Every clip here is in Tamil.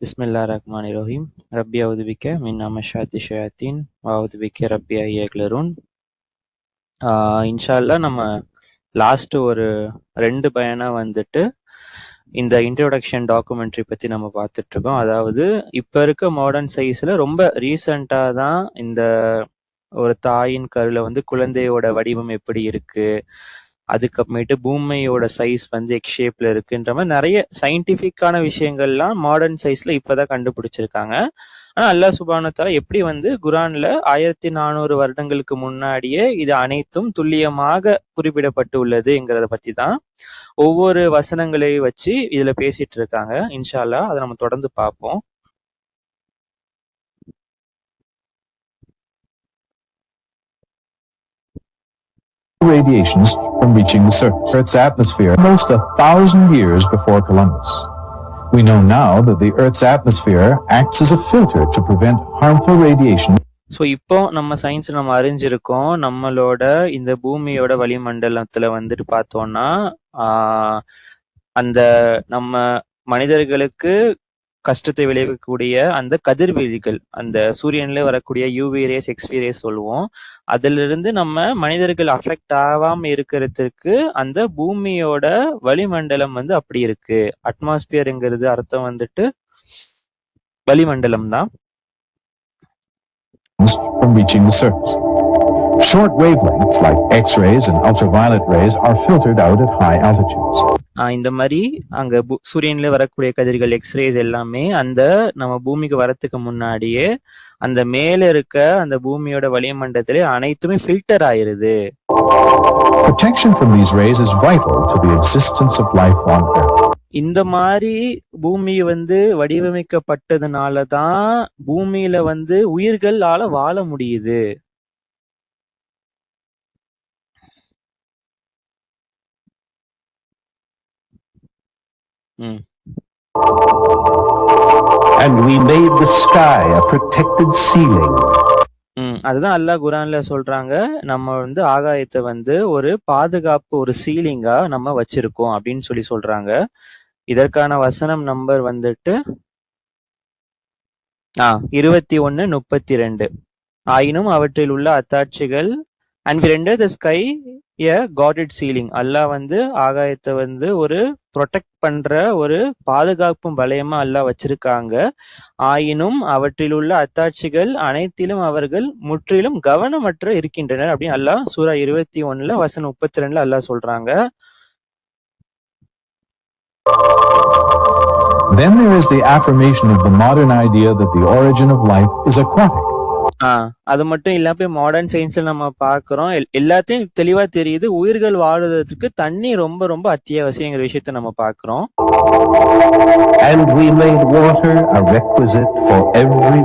பிஸ்மில்லாஹிர்ரஹ்மானிர்ரஹீம். ரப்பி அவுது பிக்க மின் அமஷாத்தி ஷயாத்தீன் வஅவுது பிக்க ரப்பி ஐ யஹ்லரூன். இன்ஷா அல்லாஹ் நம்ம லாஸ்ட் ஒரு 2 பயானா வந்துட்டு இந்த இன்ட்ரோடக்ஷன் டாக்குமெண்ட்ரி பத்தி நம்ம பார்த்துட்டு இருக்கோம். அதாவது இப்ப இருக்க மாடர்ன் சயின்ஸ்ல ரொம்ப ரீசெண்டா தான் இந்த ஒரு தாயின் கருல வந்து குழந்தையோட வடிவம் எப்படி இருக்கு, அதுக்கப்புறமேட்டு பூமியோட சைஸ் வந்து எக்ஸ் ஷேப்ல இருக்குன்ற மாதிரி நிறைய சயின்டிபிக்கான விஷயங்கள்லாம் மாடர்ன் சயின்ஸ்ல இப்பதான் கண்டுபிடிச்சிருக்காங்க. ஆனா அல்லாஹ் சுப்ஹானஹு வ தஆலா எப்படி வந்து குர்ஆன்ல 1400 வருடங்களுக்கு முன்னாடியே இது அனைத்தும் துல்லியமாக குறிப்பிடப்பட்டு உள்ளதுங்கிறத பத்தி தான் ஒவ்வொரு வசனங்களை வச்சு இதுல பேசிட்டு இருக்காங்க. இன்ஷா அல்லாஹ் அதை நம்ம தொடர்ந்து பார்ப்போம். Radiations from reaching the surface Earth's atmosphere almost 1,000 years before Columbus. We know now that the Earth's atmosphere acts as a filter to prevent harmful radiation. So இப்போ நம்ம சயின்ஸ் நம்ம அறிஞ்சிருக்கோம். நம்மளோட இந்த பூமியோட வளிமண்டலத்துல வந்துட்டு பார்த்தோம்னா அந்த நம்ம மனிதர்களுக்கு கஷ்டத்தை விளைவிக்கக்கூடிய அந்த கதிர்வீழ்கள், அந்த சூரியன்ல வரக்கூடிய யூவி ரேஸ், எக்ஸ்வி ரேஸ் சொல்லுவோம். அதுல இருந்து நம்ம மனிதர்கள் அஃபெக்ட் ஆகாம இருக்கிறதுக்கு அந்த பூமியோட வளிமண்டலம் வந்து அப்படி இருக்கு. அட்மாஸ்பியர்ங்கிறது அர்த்தம் வந்துட்டு வளிமண்டலம் தான். From reaching the surface. Short wavelengths like X-rays and ultraviolet rays are filtered out at high altitudes. இந்த மாதிரி அங்க சூரியன்ல வரக்கூடிய கதிர்கள், எக்ஸ்ரேஸ் எல்லாமே அந்த நம்ம பூமிக்கு வரத்துக்கு முன்னாடியே அந்த மேல இருக்க அந்த பூமியோட வளிமண்டலத்திலே அனைத்துமே ஃபில்டர் ஆயிருது. Protection from these rays is vital to the existence of life on Earth. இந்த மாதிரி பூமி வந்து வடிவமைக்கப்பட்டதுனால தான் பூமியில வந்து உயிர்களால வாழ முடியுது. And we made the sky a protected ceiling. அதுதான் அல்லாஹ் குர்ஆன்ல சொல்றாங்க, நம்ம வந்து ஆகாயத்தை வந்து ஒரு பாதுகாப்பு, ஒரு சீலிங்கா நம்ம வச்சிருக்கோம் அப்படின்னு சொல்றாங்க. இதற்கான வசனம் நம்பர் வந்துட்டு 21:32. ஆயினும் அவற்றில் உள்ள அத்தாட்சிகள் and we render the sky a guarded ceiling. அல்லாஹ் வந்து ஆகாயத்தை வந்து ஒரு ப்ரொடெக்ட் பண்ற ஒரு பாதுகாப்பும் வளையமா அல்லாஹ் வச்சிருக்காங்க. ஆயினும் அவற்றில் உள்ள அத்தாட்சிகள் அனைத்திலும் அவர்கள் முற்றிலும் கவனமற்ற இருக்கின்றனர் அப்படின்னு அல்லாஹ் சூரா 21 வசனம் 32 அல்லாஹ் சொல்றாங்க. Then there is the affirmation of the modern idea that the origin of life is aquatic. அது மட்டும் இல்லாம மாடர்ன் சயின்ஸ்ல நம்ம பாக்குறோம், எல்லாத்தையும் தெளிவா தெரியுது, உயிர்கள் வாழ்வதற்கு தண்ணி ரொம்ப ரொம்ப அத்தியாவசியங்கிற விஷயத்த நம்ம பாக்குறோம். And we made water a requisite for every.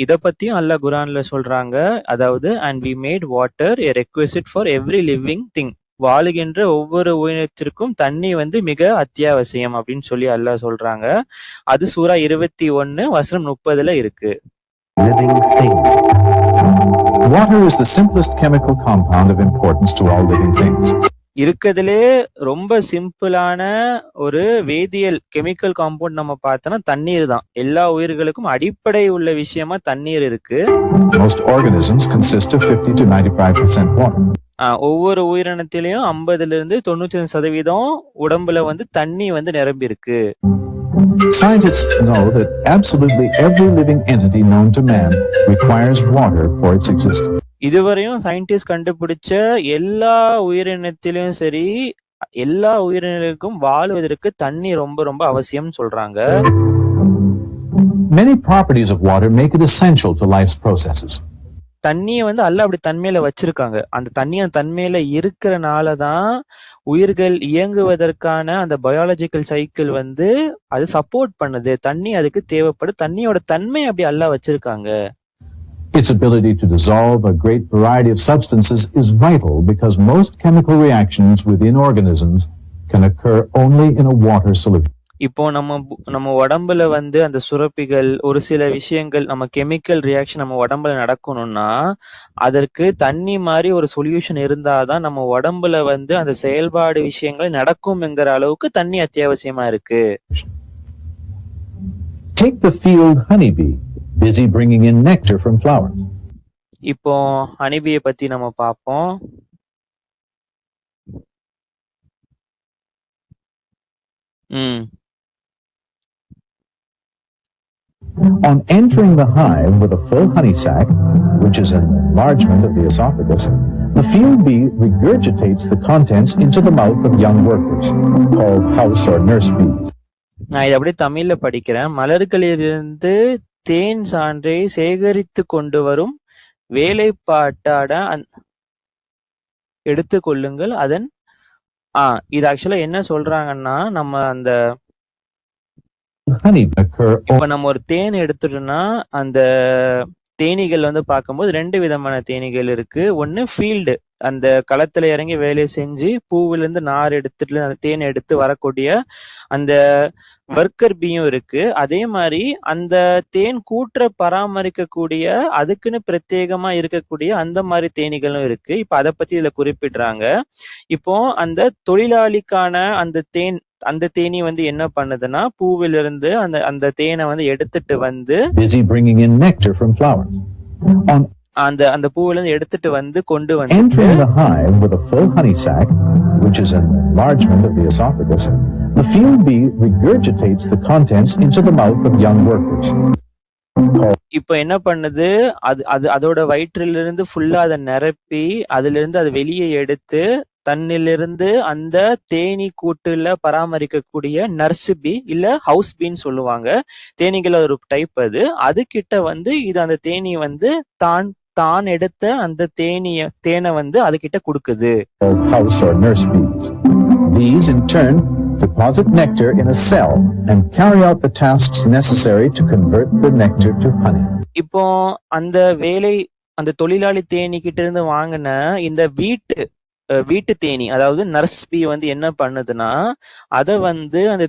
இத பத்தியும் அல்லாஹ் குர்ஆன்ல சொல்றாங்க. அதாவது and we made water a requisite for every living thing. வாழுகின்ற ஒவ்வொரு உயிரினத்திற்கும் தண்ணி வந்து மிக அத்தியாவசியம் அப்படின்னு அல்லாஹ் சொல்றாங்க. அது சூரா 21 வசனம் 30 இருக்கு. Living thing. Water is the simplest chemical compound of importance to all living things. இருக்கிறதுலே ரொம்ப சிம்பிளான ஒரு வேதியியல் கெமிக்கல் காம்பவுண்ட் நம்ம பார்த்தோம்னா தண்ணீர் தான். எல்லா உயிர்களுக்கும் அடிப்படை உள்ள விஷயமா தண்ணீர் இருக்கு. Most organisms consist of 50 to 95% water. ஒவ்வொரு உயிரினத்திலையும் 50% உடம்புல வந்து தண்ணி வந்து நிரம்பி இருக்கு. Scientists know that absolutely every living entity known to man requires water for its existence. இதுவரையும் சயின்டிஸ்ட் கண்டுபிடிச்ச எல்லா உயிரினத்திலும் சரி, எல்லா உயிரினங்களுக்கும் வாழ்வதற்கு தண்ணி ரொம்ப ரொம்ப அவசியம் சொல்றாங்க. Many properties of water make it essential to life's processes. தண்ணியை வந்து அல்லாஹ் அப்படி தன்மையில வச்சிருக்காங்க. அந்த தண்ணி அந்த தன்மையில இருக்கிறனாலதான் உயிர்கள் இயங்குவதற்கான அந்த பயாலஜிக்கல் சைக்கிள் வந்து அது சப்போர்ட் பண்ணுது. தண்ணி அதுக்கு தேவைப்படும். தண்ணியோட தன்மை அப்படி அல்லாஹ் வச்சிருக்காங்க. Its ability to dissolve a great variety of substances is vital because most chemical reactions within organisms can occur only in a water solution. இப்போ நம்ம உடம்புல வந்து அந்த சுரப்பிகள், ஒரு சில விஷயங்கள், நம்ம கெமிக்கல் ரியாக்ஷன் நம்ம உடம்புல நடக்கணும்னா அதற்கு தண்ணி மாதிரி ஒரு சொல்யூஷன் இருந்தாதான் நம்ம உடம்புல வந்து அந்த செயல்பாடு விஷயங்கள் நடக்கும்ங்கிற அளவுக்கு தண்ணி அத்தியாவசியமா இருக்கு. Take the field honeybee, busy bringing in nectar from flowers. இப்போ ஹனிபியை பத்தி நம்ம பார்ப்போம். On entering the hive with a full honey sac, which is an enlargement of the esophagus, the field bee regurgitates the contents into the mouth of young workers, called house or nurse bees. நான் இதை அப்படியே தமிழ்ல படிக்கிறேன். மலர்களிலிருந்து தேன் சான்றை சேகரித்து கொண்டு வரும் வேலைப்பாட்டாட எடுத்து கொள்ளுங்கள். அதன் இது ஆக்சுவலா என்ன சொல்றாங்கன்னா, நம்ம அந்த இப்ப நம்ம ஒரு தேன் எடுத்துட்டோம்னா அந்த தேனீகள் வந்து பார்க்கும்போது 2 விதமான தேனீகள் இருக்கு. ஒன்னு ஃபீல்டு, அந்த களத்துல இறங்கி வேலை செஞ்சு பூவிலிருந்து நார் எடுத்துட்டு அந்த தேன் எடுத்து வரக்கூடிய அந்த ஒர்க்கர் பீயும் இருக்கு. அதே மாதிரி அந்த தேன் கூற்ற பராமரிக்கக்கூடிய அதுக்குன்னு பிரத்யேகமா இருக்கக்கூடிய அந்த மாதிரி தேனீகளும் இருக்கு. இப்ப அதை பத்தி இதுல குறிப்பிடுறாங்க. இப்போ அந்த தொழிலாளிக்கான அந்த தேனி வந்து என்ன பண்ணுதுன்னா, பூவிலிருந்து அந்த தேனை வந்து எடுத்துட்டு வந்து அந்த பூவில இருந்து எடுத்துட்டு வந்து கொண்டு வந்து entering the hive with a full honey sac, which is an enlargement of the esophagus, the field bee regurgitates the contents into the mouth of young workers. இப்ப என்ன பண்ணுது, அதோட வயிற்றிலிருந்து ஃபுல்லா அதை நிரப்பி அதுல இருந்து அதை வெளியே எடுத்து தன்னிலிருந்து அந்த தேனி கூட்டுல பராமரிக்கக்கூடிய நர்ஸ் பீ இல்ல ஹவுஸ் பீன்னு சொல்லுவாங்க. தேனீகள் ஒரு டைப். அது கிட்ட வந்து இது அந்த தேனி வந்து தான் எடுத்த அந்த தேனை வந்து அது கிட்ட கொடுக்குது. House or nurse bees. These in turn deposit nectar in a cell and carry out the tasks necessary to convert the nectar to honey. இப்போ அந்த தொழிலாளி தேனி கிட்ட இருந்து வாங்கின இந்த வீட்டு தேனி, அதாவது நர்ஸ் பீ வந்து என்ன பண்ணுதுன்னா, அதை வந்து அந்த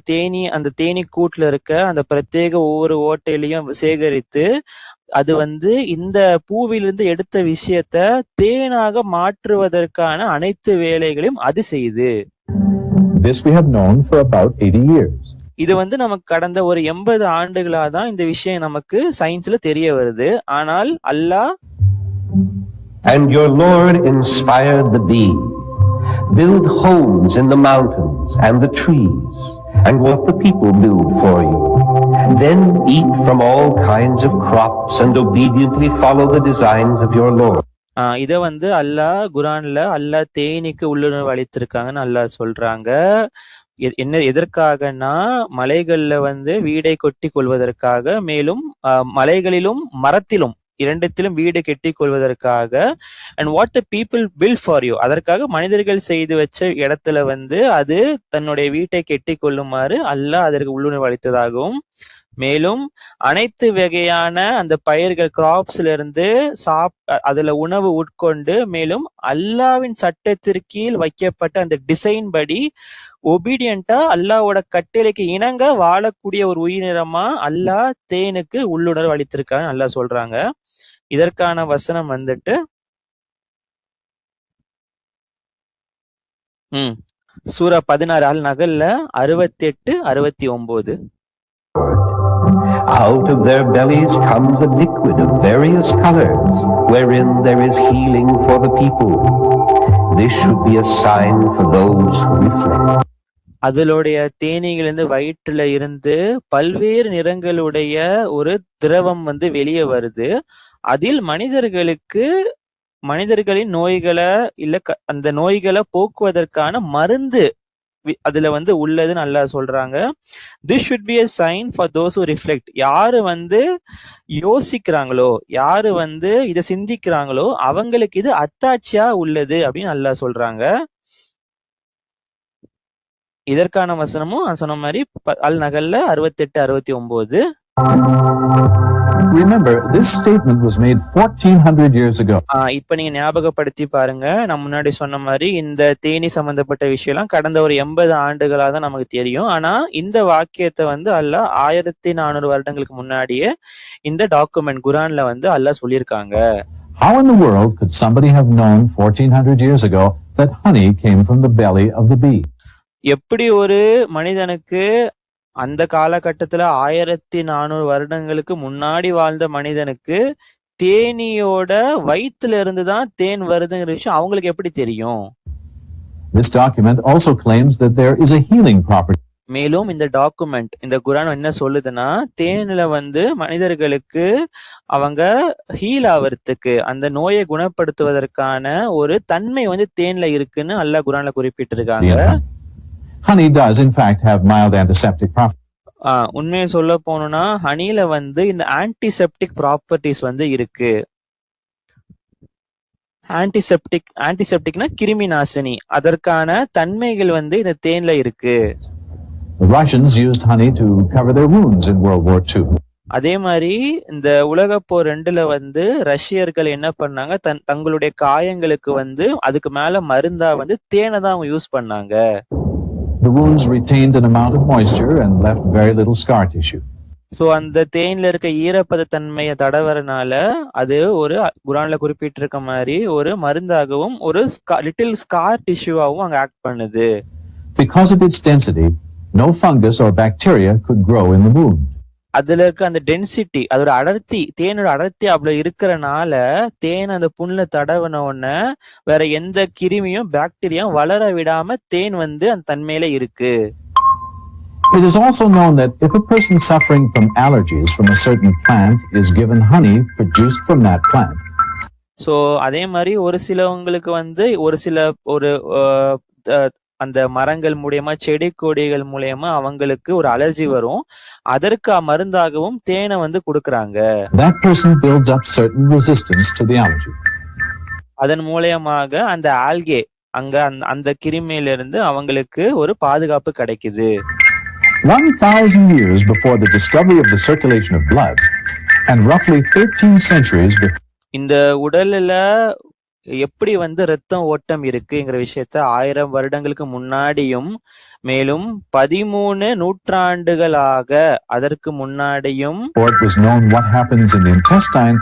தேனி கூட்டுல இருக்க அந்த பிரத்யேக ஒவ்வொரு ஓட்டையிலையும் சேகரித்து அது வந்து இந்த பூவிலிருந்து எடுத்த விஷயத்த தேனாக மாற்றுவதற்கான அனைத்து வேலைகளையும் அது செய்யுது. This we have known for about 80 years. இது வந்து நமக்கு கடந்த ஒரு 80 ஆண்டுகளா தான் இந்த விஷயம் நமக்கு சயின்ஸ்ல தெரிய வருது. ஆனால் அல்லாஹ் And your Lord inspired the bee. Build homes in the mountains and the trees, and what the people build for you. Then eat from all kinds of crops and obediently follow the designs of your Lord. இத வந்து அல்லாஹ் குர்ஆன்ல அல்லாஹ் தேனிக்கு உள்ளுணர்வு அளித்திருக்காங்கன்னு அல்லாஹ் சொல்றாங்க. எதற்காகனா, மலைகள்ல வந்து வீடை கொட்டி கொள்வதற்காக, மேலும் மலைகளிலும் மரத்திலும் இரண்டத்திலும் வீடு கெட்டிக் கொள்வதற்காக. And what the people build for you, அதற்காக மனிதர்கள் செய்து வச்ச இடத்துல வந்து அது தன்னுடைய வீட்டை கெட்டிக் கொள்ளுமாறு அல்லாஹ் அதற்கு உள்ளுணர்வு அளித்ததாகவும், மேலும் அனைத்து வகையான அந்த பயிர்கள் கிராப்ஸ்ல இருந்து அதுல உணவு உட்கொண்டு, மேலும் அல்லாஹ்வின் சட்டத்திற்கீழ் வைக்கப்பட்ட அந்த டிசைன் படி ஒபீடியண்டா அல்லாஹ்வோட கட்டளைக்கு இணங்க வாழக்கூடிய ஒரு உயிரினமா அல்லாஹ் தேனுக்கு உள்ளுணர்வு அளித்திருக்காங்க அல்லாஹ் சொல்றாங்க. இதற்கான வசனம் வந்துட்டு சூரா 16 அல் நகல்ல 68, 69. Out of their bellies comes a liquid of various colors, wherein there is healing for the people. This should be a sign for those who reflect. அதனுடைய தேனீகளிலிருந்து வயிற்றுல இருந்து பல்வேறு நிறங்களுடைய ஒரு திரவம் வந்து வெளியே வருது. அதில் மனிதர்களின் நோய்களை இல்ல அந்த நோய்களை போக்குவதற்கான மருந்து அதுல வந்து உள்ளதுன்னு அல்லாஹ் சொல்றாங்க. This should be a sign for those who reflect. யாரு வந்து யோசிக்கிறாங்களோ, யாரு வந்து இதை சிந்திக்கிறாங்களோ அவங்களுக்கு இது அத்தாட்சியா உள்ளது அப்படின்னு அல்லாஹ் சொல்றாங்க. இதற்கான வசனமும் சொன்ன மாதிரி அல் நகல்ல 68, 69. Remember, this statement was made 1400 years ago. இப்ப நீங்க ஞாபகப்படுத்தி பாருங்க, நான் முன்னாடி சொன்ன மாதிரி இந்த தேனி சம்பந்தப்பட்ட விஷயம் கடந்த ஒரு 80 ஆண்டுகளா தான் நமக்கு தெரியும். ஆனா இந்த வாக்கியத்தை வந்து அல்லாஹ் 1400 வருடங்களுக்கு முன்னாடியே இந்த டாக்குமெண்ட் குர்ஆன்ல வந்து அல்லாஹ் சொல்லியிருக்காங்க. How in the world could somebody have known 1400 years ago that honey came from the belly of the bee? எப்படி ஒரு மனிதனுக்கு அந்த காலகட்டத்துல 1400 வருடங்களுக்கு முன்னாடி வாழ்ந்த மனிதனுக்கு தேனீயோட வயித்துல இருந்து தான் தேன் வருதுங்கிற விஷயம் அவங்களுக்கு எப்படி தெரியும்? This document also claims that there is a healing property மேலும் இந்த டாக்குமெண்ட், இந்த குரான் என்ன சொல்லுதுன்னா, தேன்ல வந்து மனிதர்களுக்கு அவங்க ஹீல் ஆவறதுக்கு, அந்த நோயை குணப்படுத்துவதற்கான ஒரு தன்மை வந்து தேன்ல இருக்குன்னு அல்லாஹ் குரான்ல குறிப்பிட்டிருக்காங்க. Honey does in fact have mild antiseptic properties. உண்மையை சொல்ல போனோம்னா ஹனில வந்து இந்த ஆன்டிசெப்டிக் ப்ராப்பர்ட்டிஸ் வந்து இருக்கு. ஆன்டிசெப்டிக்னா கிருமி நாசினி, அதற்கான தன்மைகள் வந்து இந்த தேன்ல இருக்கு. The Russians used honey to cover their wounds in World War II. அதே மாதிரி இந்த உலகப்போர் 2ல வந்து ரஷ்யர்கள் என்ன பண்ணாங்க, தங்களுடைய காயங்களுக்கு வந்து அதுக்கு மேல மருந்தா வந்து தேனை தான் அவங்க யூஸ் பண்ணாங்க. The wounds retained an amount of moisture and left very little scar tissue. So அந்த தேன்ல இருக்க ஈரப்பத தன்மையை தடவறனால அது ஒரு குரான்ல குறிப்பிட்டிருக்க மாதிரி ஒரு மருந்தாகவும் ஒரு லிட்டில் ஸ்கார் டிஷ்யூவாகவும் அங்க ஆக்ட் பண்ணுது. Because of its density, no fungus or bacteria could grow in the wound. அதுல இருக்க அந்த டென்சிட்டி, அதோட அடர்த்தி, தேனோட அடர்த்தி அவ்வளவு இருக்கிறனால தேன் அந்த புண்ணுல தடவின உடனே வேற எந்த கிருமியும் பாக்டீரியாவும் வளர விடாம தேன் வந்து அந்த தன்மையில இருக்கு. It is also known that if a person suffering from allergies from a certain plant is given honey produced from that plant. So அதே மாதிரி ஒரு சிலவங்களுக்கு வந்து ஒரு சில அந்த மரங்கள் மூலியமா, செடி கொடிகள் மூலியமா அவங்களுக்கு ஒரு அலர்ஜி வரும். அதற்கு மருந்தாகவும் தேனை வந்து கொடுக்கறாங்க. That person builds up certain resistance to the allergy. அதன் மூலமாக அந்த ஆல்கே அங்க அந்த கிருமியில இருந்து அவங்களுக்கு ஒரு பாதுகாப்பு கிடைக்குது. 1,000 years before the discovery of the circulation of blood and roughly 13 centuries before இந்த உடல்ல எப்படி வந்து ரத்தம் ஓட்டம் இருக்குங்கிற விஷயத்த 1000 வருடங்களுக்கு முன்னாடியும் மேலும் 13 நூற்றாண்டுகளாக அதற்கு முன்னாடியும் it was known what happens in the intestine.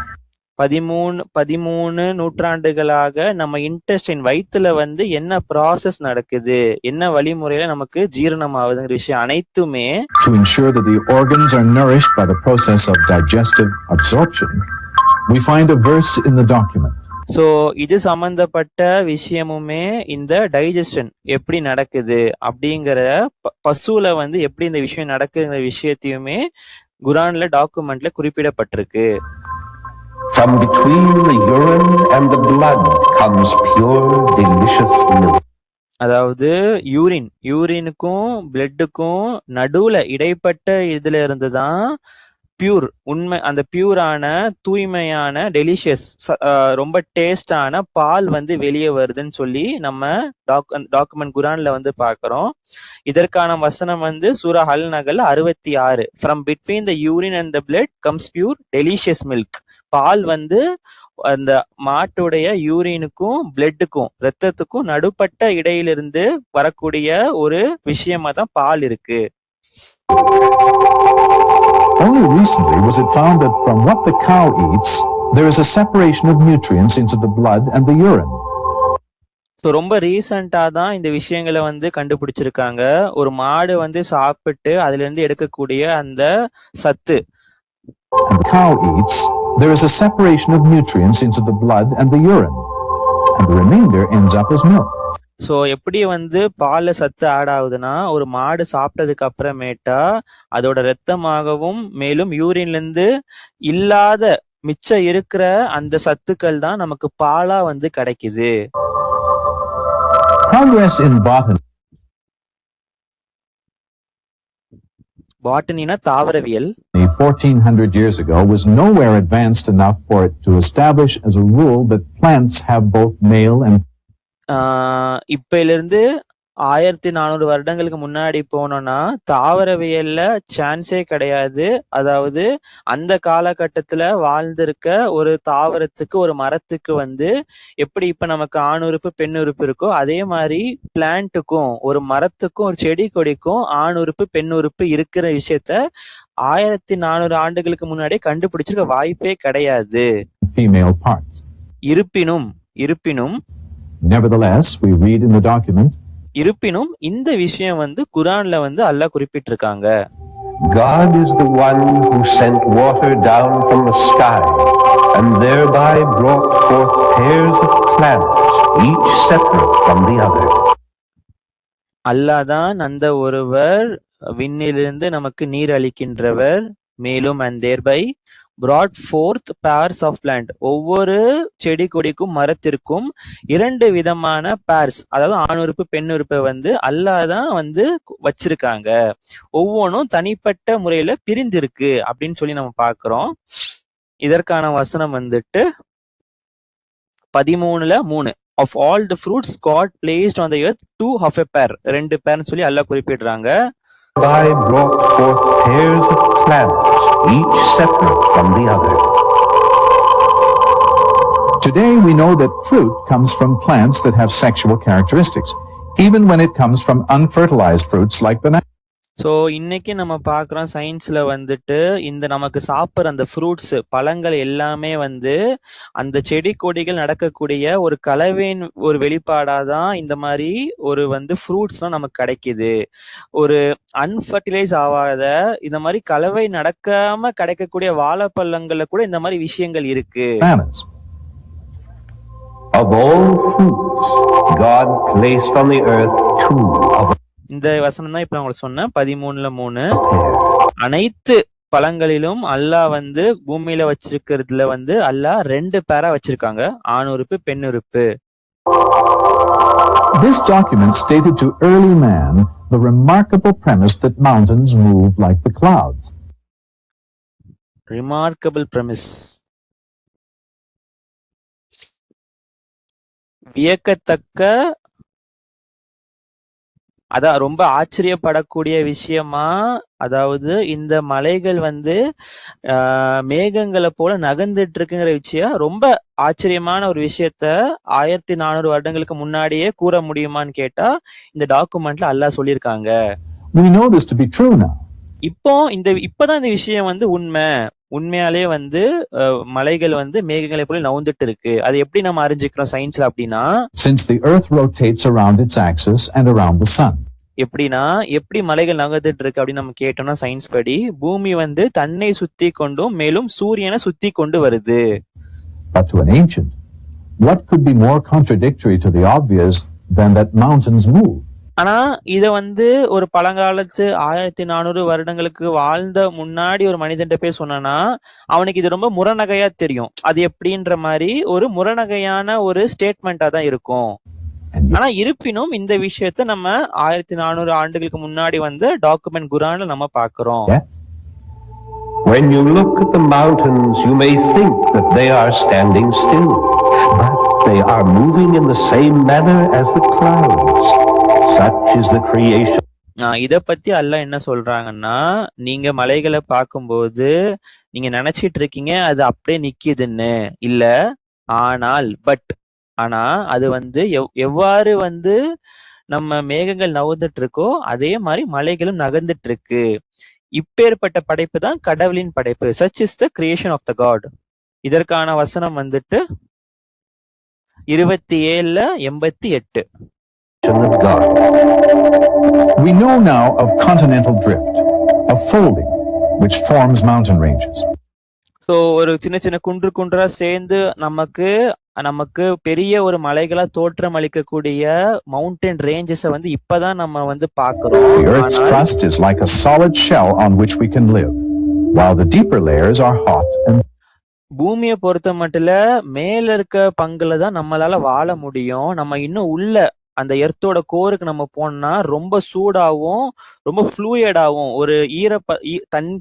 13 நூற்றாண்டுகளாக நம்ம இன்டெஸ்டைன் வயித்துல வந்து என்ன ப்ராசஸ் நடக்குது, என்ன வழிமுறையில நமக்கு ஜீரணம் ஆகுதுங்கிற விஷயம் அனைத்துமே to ensure that the organs are nourished by the process of digestive absorption. We find a verse in the document. So இது சம்பந்தப்பட்ட விஷயமுமே இந்த டைஜஷன் எப்படி நடக்குது அப்படிங்கிற பசுல வந்து எப்படி இந்த விஷயம் நடக்குங்கிற விஷயத்தையுமே குரான்ல டாக்குமெண்ட்ல குறிப்பிடப்பட்டிருக்கு. From between the urine and the blood comes pure, delicious milk. அதாவது யூரினுக்கும் பிளட்டுக்கும் நடுவுல இடைப்பட்ட இதுல இருந்துதான் பியூர், உண்மை, அந்த பியூரான தூய்மையான டெலிஷியஸ் ரொம்ப டேஸ்டான பால் வந்து வெளியே வருதுன்னு சொல்லி நம்ம டாக்குமெண்ட் குரான்ல வந்து பாக்குறோம். இதற்கான வசனம் வந்து சூரா அல் நகல் 66. From between the urine and the blood comes pure delicious milk. பால் வந்து அந்த மாட்டுடைய யூரினுக்கும் பிளட்டுக்கும் ரத்தத்துக்கும் நடுப்பட்ட இடையிலிருந்து வரக்கூடிய ஒரு விஷயமா தான் பால் இருக்கு. Only recently was it found that from what the cow eats, there is a separation of nutrients into the blood and the urine. So ரொம்ப ரீசெண்டா தான் இந்த விஷயங்களை வந்து கண்டுபிடிச்சிருக்காங்க. ஒரு மாடு வந்து சாப்பிட்டு அதுல இருந்து எடுக்கக்கூடிய அந்த சத்து, and the cow eats, there is a separation of nutrients into the blood and the urine, and the remainder ends up as milk. So எப்படி வந்து பால்ல சத்து ஆட் ஆகுதுன்னா, ஒரு மாடு சாப்பிட்டதுக்கு அப்புறமேட்டா அதோட ரத்தமாகவும் மேலும் யூரின்ல இருந்து இல்லாத மிச்சம் இருக்கிற அந்த சத்துக்கள் தான் நமக்கு பாலா வந்து கிடைக்குது. Progress in botany. பாட்டனினா தாவரவியல் 1400 years ago was nowhere advanced enough for it to establish as a rule that plants have both male and இப்பையிலிருந்து 1400 வருடங்களுக்கு முன்னாடி போனோம்னா தாவரவியல்ல சான்ஸே கிடையாது. அதாவது அந்த காலகட்டத்துல வாழ்ந்திருக்க ஒரு தாவரத்துக்கு, ஒரு மரத்துக்கு வந்து எப்படி இப்ப நமக்கு ஆண் உறுப்பு பெண் உறுப்பு இருக்கோ அதே மாதிரி பிளான்ட்டுக்கும் ஒரு மரத்துக்கும் ஒரு செடி கொடிக்கும் ஆண் உறுப்பு பெண் உறுப்பு இருக்கிற விஷயத்த 1400 ஆண்டுகளுக்கு முன்னாடியே கண்டுபிடிச்சிருக்க வாய்ப்பே கிடையாது. female parts. இருப்பினும் Nevertheless, we read in the document, இருப்பினும் இந்த விஷயம் வந்து குரான்ல வந்து அல்லாஹ் குறிப்பிட்டிருக்காங்க. God is the one who sent water down from the sky and thereby brought forth pairs of plants, each separate from the other. அல்லாஹ் தான் அந்த ஒருவர், விண்ணிலிருந்து நமக்கு நீர் அளிக்கின்றவர், மேலும் and thereby brought forth pairs of plant, ஒவ்வொரு செடி கொடிக்கும் மரத்திற்கும் 2 விதமான pairs, அதாவது ஆணுறுப்பு பெண்ணுறுப்பை வந்து அல்லாஹ் தான் வந்து வச்சிருக்காங்க. ஒவ்வொன்றும் தனிப்பட்ட முறையில பிரிந்திருக்கு அப்படின்னு சொல்லி நம்ம பார்க்கிறோம். இதற்கான வசனம் வந்துட்டு 13:3. Of all the fruits God placed on the earth, 2 of a pair, 2 பேர்னு சொல்லி அல்லாஹ் குறிப்பிடுறாங்க. I brought forth pairs of plants, each separate from the other. Today we know that fruit comes from plants that have sexual characteristics, even when it comes from unfertilized fruits like banana. So இன்னைக்கு நம்ம பார்க்குறோம் சயின்ஸில் வந்துட்டு இந்த நமக்கு சாப்பிட்ற அந்த ஃப்ரூட்ஸ் பழங்கள் எல்லாமே வந்து அந்த செடி கொடிகள் நடக்கக்கூடிய ஒரு கலவையின் ஒரு வெளிப்பாடாக தான் இந்த மாதிரி ஒரு வந்து ஃப்ரூட்ஸ்லாம் நமக்கு கிடைக்குது. ஒரு அன்ஃபர்டிலைஸ் ஆகாத இந்த மாதிரி கலவை நடக்காம கிடைக்கக்கூடிய வாழைப்பழங்கள்ல கூட இந்த மாதிரி விஷயங்கள் இருக்கு. Bananas. Of all fruits, God placed on the earth 2 of இந்த வசனம் தான் இப்ப நான் உங்களுக்கு சொன்னேன் 13:3. அனைத்து பழங்களிலும் அல்லாஹ் வந்து பூமியில வச்சிருக்கிறதுல வந்து அல்லாஹ் 2 பேரா வச்சிருக்காங்க, ஆணுறுப்பு பெண்ணுறுப்பு. This document stated to early man the remarkable premise that mountains move like the clouds. Remarkable premise. வியக்கத்தக்க, அதான் ரொம்ப ஆச்சரியப்படக்கூடிய விஷயமா, அதாவது இந்த மலைகள் வந்து மேகங்களை போல நகர்ந்துட்டு இருக்குங்கிற விஷயம் ரொம்ப ஆச்சரியமான ஒரு விஷயத்த 1400 வருடங்களுக்கு முன்னாடியே கூற முடியுமான்னு கேட்டா இந்த டாக்குமெண்ட்ல அல்லாஹ் சொல்லியிருக்காங்க. We know this to be true now. இப்பதான் இந்த விஷயம் வந்து உண்மையாலே வந்து மலைகள் வந்து மேகங்களை போல நவுந்துட்டு இருக்கு. அது எப்படி நம்ம அறிஞ்சுக்கிறோம் சயின்ஸ்ல அப்படின்னா, since the earth rotates around its axis and around the sun. எப்படின்னா எப்படி மலைகள் நகர்ந்துட்டு இருக்கு அப்படின்னு நம்ம கேட்டோம்னா சயின்ஸ் படி பூமி வந்து தன்னை சுத்தி கொண்டும் மேலும் சூரியனை சுத்தி கொண்டு வருது. But to an ancient, what could be more contradictory to the obvious than that mountains move? ஆனா இத வந்து ஒரு பழங்காலத்து 1400 வருடங்களுக்கு வாழ்ந்த முன்னாடி ஒரு மனிதன்ட்ட போய் சொன்னா அவனுக்கு இது ரொம்ப முரணகையா தெரியும். அது எப்படின்ற மாதிரி ஒரு முரணகையான ஒரு ஸ்டேட்மெண்டா தான் இருக்கும். ஆனா இருப்பினும் இந்த விஷயத்த நம்ம 1400 ஆண்டுகளுக்கு முன்னாடி வந்து டாக்குமெண்ட் குரான்ல நம்ம பாக்குறோம். When you look at the mountains, you may think that they are standing still, but they are moving in the same manner as the clouds. Such is the creation. இத பத்தி அல்லாஹ் என்ன சொல்றாங்கன்னா, நீங்க மலைகளை பார்க்கும்போது நீங்க நினைச்சிட்டு இருக்கீங்க அது அப்படியே நிக்குதுன்னு இல்ல, ஆனா அது வந்து எவ்வாறு வந்து நம்ம மேகங்கள் நகர்ந்துட்டு இருக்கோ அதே மாதிரி மலைகளும் நகர்ந்துட்டு இருக்கு. இப்பேற்பட்ட படைப்பு தான் கடவுளின் படைப்பு. Such is the creation of the God. இதற்கான வசனம் வந்துட்டு 27:88. Of God. We know now of continental drift, of folding, which forms mountain ranges. So ஒரு சின்ன சின்ன குன்றா சேர்ந்து நமக்கு பெரிய ஒரு மலைகளா தோற்றம் அளிக்கக்கூடிய மவுண்டன் ரேஞ்சஸ வந்து இப்பதான் நம்ம வந்து பார்க்கிறோம். The earth's crust is like a solid shell on which we can live, while the deeper layers are hot and பூமியை பொறுத்த மட்டும் மேல இருக்க பங்குல தான் நம்மளால வாழ முடியும். நம்ம இன்னும் உள்ள அந்த எர்த்தோட கோருக்கு நம்ம போனோம்னா ரொம்ப சூடாவும் ரொம்ப ஃப்ளூயிடாவும் ஒரு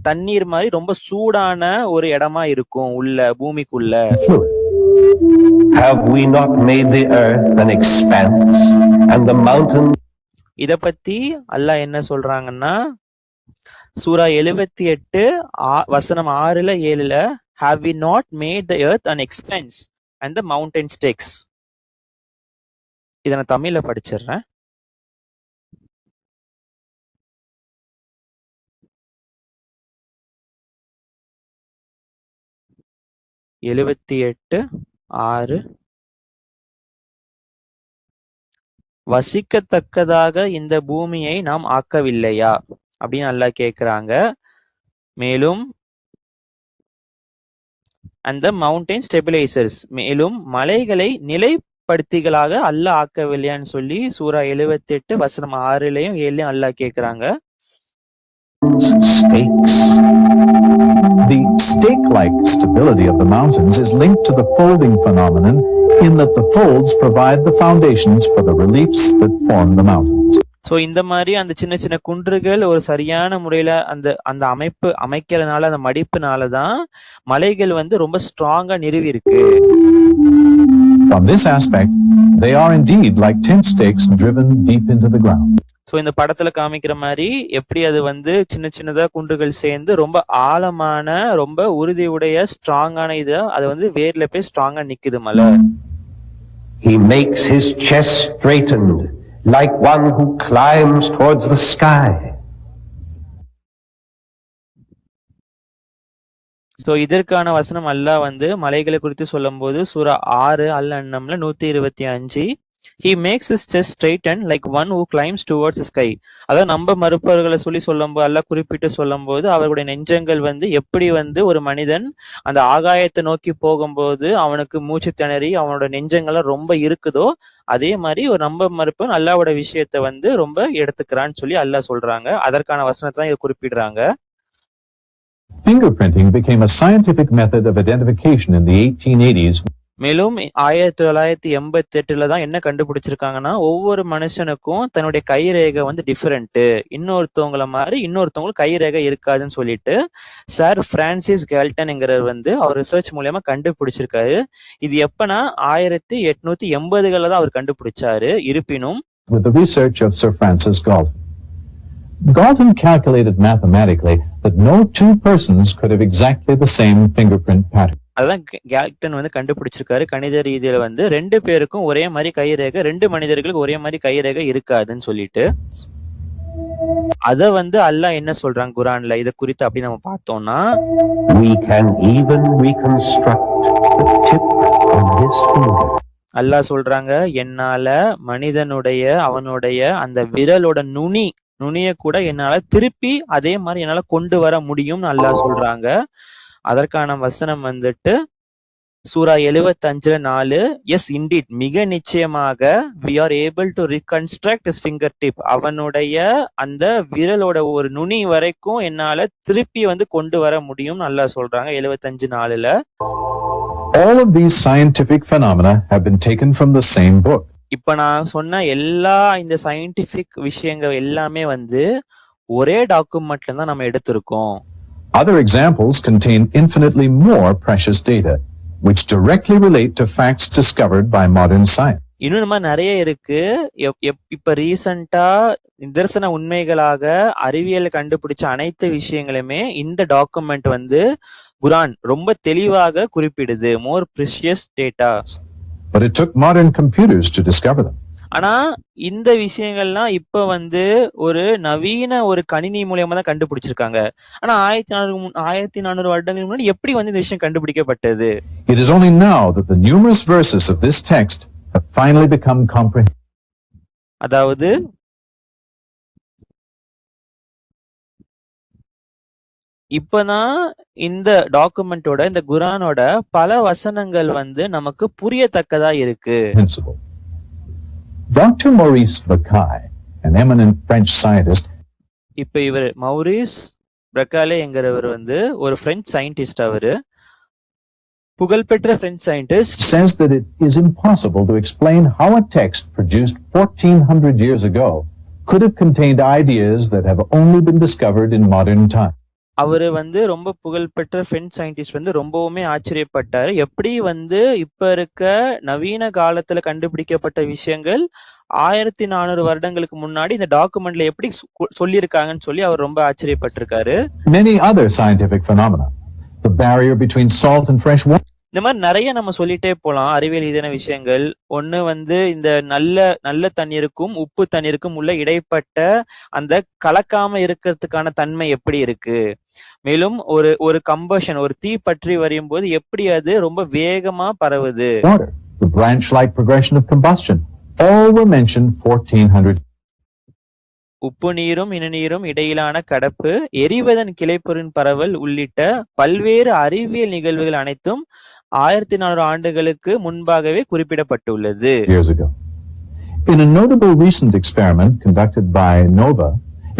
தண்ணீர் மாதிரி ரொம்ப சூடான ஒரு இடமா இருக்கும் உள்ள பூமிக்குள்ள. Have we not made the earth an expanse and the mountains? இத பத்தி அல்லாஹ் என்ன சொல்றாங்கன்னா சூரா 78 வசனம் 6-7, have we not made the earth an expanse and the mountain stakes. இத நான் தமிழ்ல படிச்சிடுறேன். எழுபத்தி 6 வசிக்கத்தக்கதாக இந்த பூமியை நாம் ஆக்கவில்லையா அப்படின்னு அல்லாஹ் கேக்குறாங்க. மேலும் அந்த மவுண்டைன் ஸ்டெபிலைசர்ஸ், மேலும் மலைகளை நிலைப்படுத்திகளாக அல்லாஹ் ஆக்கவில்லையான்னு சொல்லி சூரா 78 வசனம் 6லயும் 7லயும் அல்லாஹ் கேக்குறாங்க. Stakes. The stake-like stability of the mountains is linked to the folding phenomenon in that the folds provide the foundations for the reliefs that form the mountains. So இந்த மாதிரி அந்த சின்ன சின்ன குன்றுகள் ஒரு சரியான முறையில அந்த அமைக்கிறதுனால, அந்த மடிப்புனாலதான் மலைகள் வந்து ரொம்ப ஸ்ட்ராங்கா நிறுவி இருக்கு. From this aspect, they are indeed like tent stakes driven deep into the ground. So இந்த படத்துல காமிக்கிற மாதிரி எப்படி அது வந்து சின்ன சின்னதா குன்றுகள் சேர்ந்து ரொம்ப ஆழமான, ரொம்ப உறுதியுடைய ஸ்ட்ராங்கான அது வந்து வேர்ல போய் ஸ்ட்ராங்கா நிக்குது மலை. He makes his chest straightened like one who climbs towards the sky. So இதற்கான வசனம் அல்லாஹ் வந்து மலைகளை குறித்து சொல்லும் போது சூரா 6 அல்-அன்அம்ல 125, he makes his chest straighten like one who climbs towards the sky. அதாவது நம்ம மறுப்பவர்களை சொல்லும் போது அல்லாஹ் குறிப்பிட்டு சொல்லும் போது அவர்களுடைய நெஞ்சங்கள் வந்து எப்படி வந்து ஒரு மனிதன் அந்த ஆகாயத்தை நோக்கி போகும்போது அவனுக்கு மூச்சு திணறி அவனோட நெஞ்சங்கள்லாம் ரொம்ப இருக்குதோ, அதே மாதிரி ஒரு நம்ம மறுப்பவன் அல்லாஹ்வோட விஷயத்தை வந்து ரொம்ப எடுத்துக்கிறான்னு சொல்லி அல்லாஹ் சொல்றாங்க. அதற்கான வசனத்தை தான் இதை குறிப்பிடுறாங்க. Fingerprinting became a scientific method of identification in the 1880s. மேலும் 1988 தான் என்ன கண்டுபிடிச்சிருக்காங்கன்னா, ஒவ்வொரு மனுஷனுக்கும் தன்னுடைய கைரேகை வந்து டிஃபரெண்ட், இன்னொருத்தவங்கள மாதிரி இன்னொருத்தவங்களுக்கு கைரேகை இருக்காதுன்னு சொல்லிட்டு சார் பிரான்சிஸ் கேல்டன்ங்கிறவர் வந்து அவர் ரிசர்ச் மூலமா கண்டுபிடிச்சிருக்காரு. இது எப்பனா 1880களில் தான் அவர் கண்டுபிடிச்சாரு. இருப்பினும் with the research of Sir Francis Galton. Galton calculated mathematically that no two persons could have exactly the same fingerprint pattern. அதான் கேல்டன் வந்து கண்டுபிடிச்சிருக்காரு. கணித ரீதியில வந்து 2 பேருக்கும் ஒரே மாதிரி கைரேகை, 2 மனிதர்களுக்கு ஒரே மாதிரி கைரேகை இருக்காதுன்னு சொல்லிட்டு அத வந்து அல்லாஹ் என்ன சொல்றாங்க குர்ஆன்ல இத குறித்து அப்படி நம்ம பார்த்தோம்னா, We can even reconstruct the tip of his finger. அல்லாஹ் சொல்றாங்க, என்னால மனிதனுடைய அவனுடைய அந்த விரலோட நுனிய கூட என்னால திருப்பி அதே மாதிரி என்னால கொண்டு வர முடியும்னு அல்லாஹ் சொல்றாங்க. அதற்கான வசனம் வந்துட்டு சூரா 75:4, எஸ் இண்டீட், மிக நிச்சயமாக we are able to reconstruct his fingertip, அவனுடைய அந்த விரலோட ஒரு நுனி வரைக்கும் என்னால திருப்பி வந்து கொண்டு வர முடியும்னு அல்லாஹ் சொல்றாங்க 75:4. All of these scientific phenomena have been taken from the same book. இப்ப நான் சொன்ன எல்லா இந்த சயின்டிபிக் விஷயங்கள் எல்லாமே வந்து ஒரே டாக்குமெண்ட்ல தான் நம்ம எடுத்திருக்கோம். Other examples contain infinitely more precious data, which directly relate to facts discovered by modern science. இன்னும் நம்ம நிறைய இருக்கு. இப்ப ரீசெண்டா நிதர்சன உண்மைகளாக அறிவியல் கண்டுபிடிச்ச அனைத்து விஷயங்களுமே இந்த டாக்குமெண்ட் வந்து குர்ஆன் ரொம்ப தெளிவாக குறிப்பிடுது. மோர் precious data. But it took modern computers to discover them. ஆனா இந்த விஷயங்கள்லாம் இப்ப வந்து ஒரு நவீன ஒரு கணினி மூலமா தான் கண்டுபிடிச்சிருக்காங்க. ஆனா 1400 வருடங்களுக்கு முன்னாடி எப்படி வந்து இந்த விஷயம் கண்டுபிடிக்கப்பட்டது? It is only now that the numerous verses of this text have finally become comprehensible. அதாவது இப்பதான் இந்த டாக்குமெண்டோட இந்த குர்ஆனோட பல வசனங்கள் வந்து நமக்கு புரியத்தக்கதா இருக்கு. Dr. Maurice Bucaille, an eminent French scientist, இப்ப இவர் மௌரிஸ் பிரக்காலே என்கிறவர் வந்து ஒரு பிரெஞ்சு சயின்டிஸ்ட். அவரு புகழ்பெற்ற French scientist. says that it is impossible to explain how a text produced 1400 years ago could have contained ideas that have only been discovered in modern times. அவரு வந்து ரொம்ப புகழ்பெற்ற பிரெஞ்சு சயின்டிஸ்ட் வந்து ரொம்பவுமே ஆச்சரியப்பட்டாரு. எப்படி வந்து இப்ப இருக்க நவீன காலத்துல கண்டுபிடிக்கப்பட்ட விஷயங்கள் 1400 வருடங்களுக்கு முன்னாடி இந்த டாக்குமெண்ட்ல எப்படி சொல்லியிருக்காங்கன்னு சொல்லி அவர் ரொம்ப ஆச்சரியப்பட்டிருக்காரு. Many other scientific phenomena, the barrier between salt and fresh water. இந்த மாதிரி நிறைய நம்ம சொல்லிட்டே போலாம் அறிவியல் ரீதியான விஷயங்கள். ஒண்ணு வந்து இந்த நல்ல தண்ணீருக்கும் உப்பு தண்ணீருக்கும் உள்ள இடைப்பட்ட அந்த கலக்காம இருக்கிறதுக்கான தன்மை எப்படி இருக்கு, மேலும் ஒரு கம்பஷன், ஒரு தீ பற்றி வரையும் போது எப்படி அது ரொம்ப வேகமா பரவுது. Water, the branch-like progression of combustion, All were mentioned 1400. உப்பு நீரும் இனநீரும் இடையிலான கடப்பு, எரிவதன் கிளைப்பொருளின் பரவல் உள்ளிட்ட பல்வேறு அறிவியல் நிகழ்வுகள் அனைத்தும் 1400 ஆண்டுகளுக்கு முன்பாகவே குறிப்பிடப்பட்டுள்ளது. Years ago. In a notable recent experiment conducted by NOVA,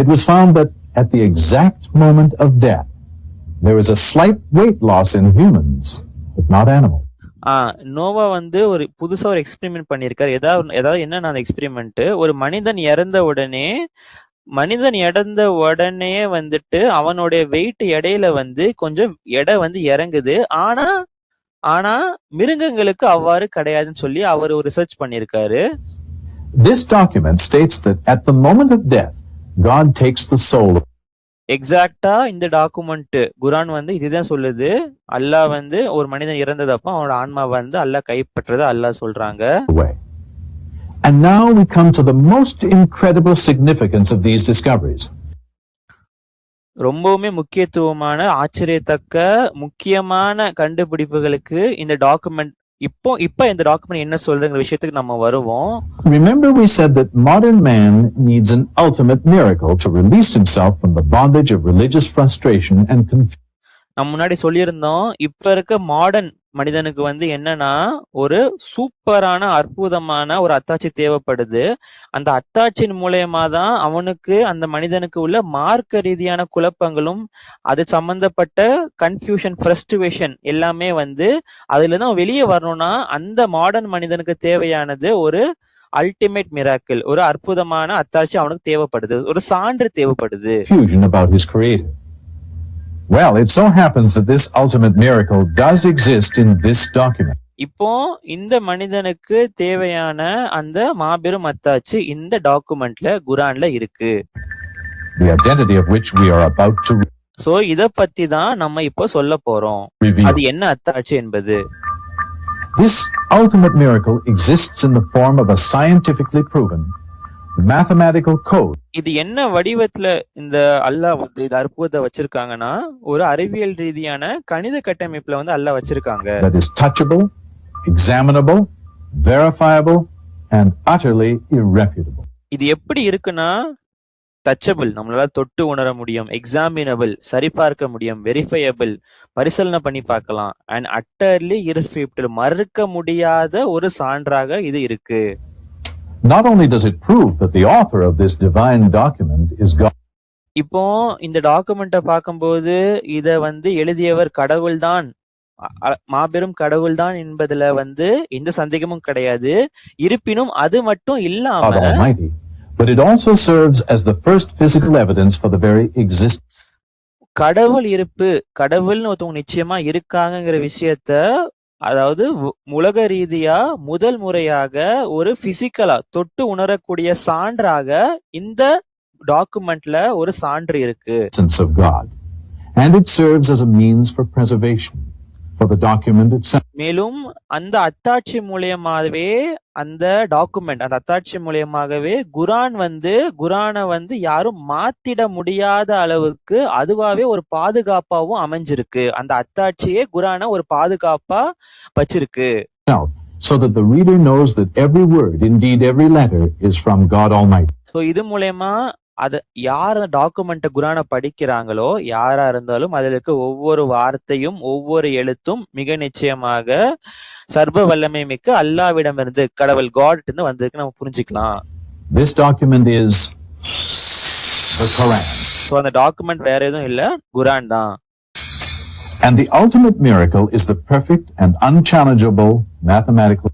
it was found that at the exact moment of death, there is a slight weight loss in humans, but not animals. Noah வந்து ஒரு புதுசா ஒரு எக்ஸ்பெரிமெண்ட் பண்ணியிருக்காரு. ஏதாவது என்னன்னா அந்த எக்ஸ்பெரிமெண்ட், ஒரு மனிதன் இறந்த உடனே வந்துட்டு அவனுடைய வெயிட் எடையில வந்து கொஞ்சம் எடை வந்து இறங்குது. ஆனா மிருகங்களுக்கு அவ்வாறு கிடையாதுன்னு சொல்லி அவர் ஒரு ரிசர்ச் பண்ணியிருக்காரு. This document states that at the moment of death, God takes the soul. எக்ஸாக்டா இந்த டாக்குமெண்ட் குரான் வந்து இதுதான் சொல்லுது. அல்லாஹ் வந்து ஒரு மனிதன் இறந்ததப்ப அவனோட ஆன்மா வந்து அல்லாஹ் கைப்பற்றத அல்லாஹ் சொல்றாங்க. Away. And now we come to the most incredible significance of these discoveries. ரொம்பவுமே முக்கியத்துவமான ஆச்சரியத்தக்க முக்கியமான கண்டுபிடிப்புகளுக்கு இந்த டாக்குமெண்ட் இப்ப இந்த டாக்குமெண்ட் என்ன சொல்றங்கிற விஷயத்துக்கு நம்ம வருவோம். Remember we said that modern man needs an ultimate miracle to release himself from the bondage of religious frustration and confusion. நம்ம முன்னாடி சொல்லியிருந்தோம், இப்ப இருக்க மாடர்ன் மனிதனுக்கு வந்து என்னன்னா ஒரு சூப்பரான அற்புதமான ஒரு அத்தாட்சி தேவைப்படுது. அந்த அத்தாட்சியின் மூலயமா தான் அவனுக்கு அந்த மனிதனுக்கு உள்ள மார்க்க ரீதியான குழப்பங்களும் அது சம்பந்தப்பட்ட கன்ஃபியூஷன், ஃப்ரஸ்ட்ரேஷன் எல்லாமே வந்து அதுல தான் வெளியே வரணும்னா அந்த மாடர்ன் மனிதனுக்கு தேவையானது ஒரு அல்டிமேட் மிராக்கிள், ஒரு அற்புதமான அத்தாட்சி அவனுக்கு தேவைப்படுது, ஒரு சான்று தேவைப்படுது. Confusion about his creator. Well, it so happens that this ultimate miracle does exist in this document. இப்போ இந்த மனிதனுக்கு தேவையான அந்த மாபெரும் அத்தாட்சி இந்த டாக்குமெண்ட்ல குரான்ல இருக்கு. The identity of which we are about to so இத பத்தி தான் நம்ம இப்போ சொல்ல போறோம். அது என்ன அத்தாட்சி என்பது. This ultimate miracle exists in the form of a scientifically proven mathematical code. இது என்ன வடிவத்துல இந்த அல்லாஹ் வந்து இந்த அற்புதத்தை வச்சிருக்காங்கன்னா ஒரு அறிவியல் ரீதியான கணித கட்டமைப்புல வந்து அல்லாஹ் வச்சிருக்காங்க. That is touchable, examinable, verifiable and utterly irrefutable. இது எப்படி இருக்குன்னா டச்சபிள், நம்மளால தொட்டு உணர முடியும், எக்ஸாமினபிள், சரிபார்க்க முடியும், வெரிஃபையபிள், பரிசீலனை பண்ணி பார்க்கலாம், அண்ட் அட்டர்லி இர்ரெஃப்யூட்டபிள், மறுக்க முடியாத ஒரு சான்றாக இது இருக்கு. Not only does it prove that the author of this divine document is God. இப்போ இந்த டாக்குமெண்ட்டை பார்க்கும்போது இத வந்து எழுதியவர் கடவுள்தான், மாபெரும் கடவுள்தான் என்பதுல வந்து எந்த சந்தேகமும் கிடையாது. இருப்பினும் அது மட்டும் இல்லாம God Almighty, but it also serves as the first physical evidence for the very existence. கடவுள் இருப்பு, கடவுள்னு ஒருத்தவங்க நிச்சயமா இருக்காங்கிற விஷயத்த, அதாவது உலக ரீதியா முதல் முறையாக ஒரு பிசிக்கலா தொட்டு உணரக்கூடிய சான்றாக இந்த டாக்குமெண்ட்ல ஒரு சான்று இருக்கு. Of God, and it serves as a means for preservation for the document itself. மேலும் அந்த அத்தாட்சி மூலமாகவே அந்த டாக்குமெண்ட், அந்த அத்தாட்சி மூலமாகவே குரானை வந்து யாரும் மாத்திட முடியாத அளவுக்கு அதுவாவே ஒரு பாதுகாப்பாவும் அமைஞ்சிருக்கு. அந்த அத்தாட்சியே குரானை ஒரு பாதுகாப்பா வச்சிருக்கு. So that the reader knows that every word, indeed every letter, is from God Almighty. So இது மூலமா அது யார் அந்த டாக்குமெண்ட குரானை படிக்கிறாங்களோ யாரா இருந்தாலும் அதுல இருக்க ஒவ்வொரு வார்த்தையும் ஒவ்வொரு எழுத்தும் மிக நிச்சயமாக சர்வ வல்லமை மிக்க அல்லாஹ்விடமிருந்து, கடவுள் காட் இருந்து வந்திருக்கு நம்ம புரிஞ்சுக்கலாம். This document is the Quran. So அந்த டாக்குமெண்ட் வேற எதுவும் இல்ல, குரான் தான். And the ultimate miracle is the perfect and unchallengeable mathematical.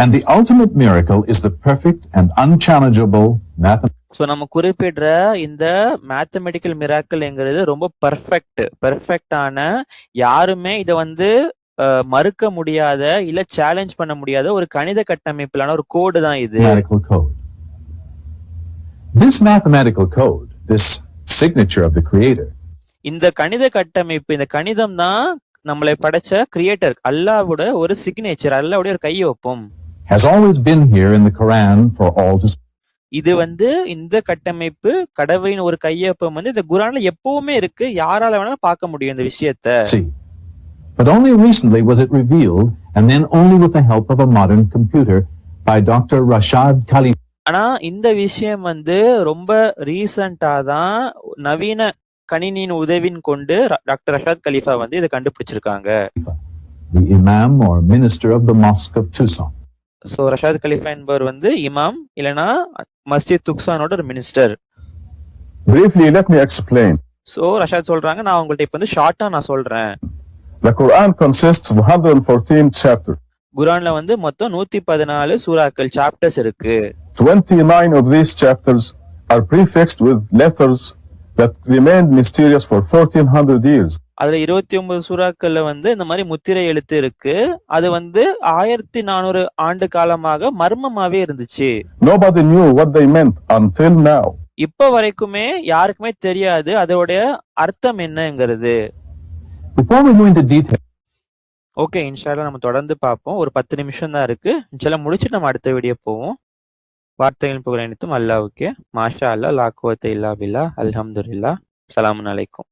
And the ultimate miracle is the perfect and unchallengeable mathematical. So நம்ம குறிப்பிடுற இந்த மேத்தமெட்டிக்கல் மிராக்கிள்ங்கிறது ரொம்ப பெர்ஃபெக்டான, யாருமே இத வந்து மறுக்க முடியாத இல்ல சேலஞ்ச் பண்ண முடியாத ஒரு கணித கட்டமைப்பிலான ஒரு கோடு தான் இது. This mathematical code, this signature of the creator, இந்த கணித கட்டமைப்பு, இந்த கணிதம் தான் நம்மளை படைச்ச கிரியேட்டர் அல்லாஹ்வோட ஒரு சிக்னேச்சர், அல்லாஹ்வோட ஒரு கையொப்பம். Has always been here in the Quran for all to see. இது வந்து இந்த கட்டமைப்பு கடவுளின் ஒரு கையொப்பம் வந்து இந்த குரான்ல எப்பவுமே இருக்கு, யாரால வேணாலும் பார்க்க முடியும் இந்த விஷயத்தை. But only recently was it revealed, and then only with the help of a modern computer, by Dr. Rashad Khalifa. ஆனா இந்த விஷயம் வந்து ரொம்ப ரீசெண்டா தான் நவீன கணினியின் உதவின் கொண்டு டாக்டர் ரஷாத் கலீஃபா வந்து இதை கண்டுபிடிச்சிருக்காங்க. The Imam or minister of the Mosque of Tucson. So Rashad Khalifa என்பவர் வந்து இமாம் இல்லனா மஸ்ஜித் துக்சானோட ஒரு minister. Briefly, let me explain. So Rashad சொல்றாங்க, நான் உங்கள்ட்ட இப்ப வந்து ஷார்ட்டா நான் சொல்றேன். The Quran consists of 114 chapters. குர்ஆன்ல வந்து மொத்தம் 114 சூறாக்கள், சாப்டர்ஸ் இருக்கு. 29 of these chapters are prefixed with letters that remained mysterious for 1400 years. அதுல 29 சூறாக்கள்ல வந்து இந்த மாதிரி முத்திரை எழுத்து இருக்கு. அது வந்து 1400 ஆண்டு காலமாக மர்மமாவே இருந்துச்சு. Nobody knew what they meant until now. இப்ப வரைக்குமே யாருக்குமே தெரியாது அதோட அர்த்தம் என்னங்கிறது. Before we go into detail, okay, இன்ஷால்லா நம்ம தொடர்ந்து பார்ப்போம். ஒரு 10 நிமிஷம் தான் இருக்கு. இன்ஷால்லா முடிச்சுட்டு நம்ம அடுத்த வீடியோ போவோம். வார்த்தைகள் புகழ் அனைத்தும் அல்லாஹ்வுக்கே. மாஷா அல்லாஹ், லா குவத்த இல்லா பில்லா, அல்ஹம்துலில்லாஹ். ஸலாமுன் அலைக்கும்.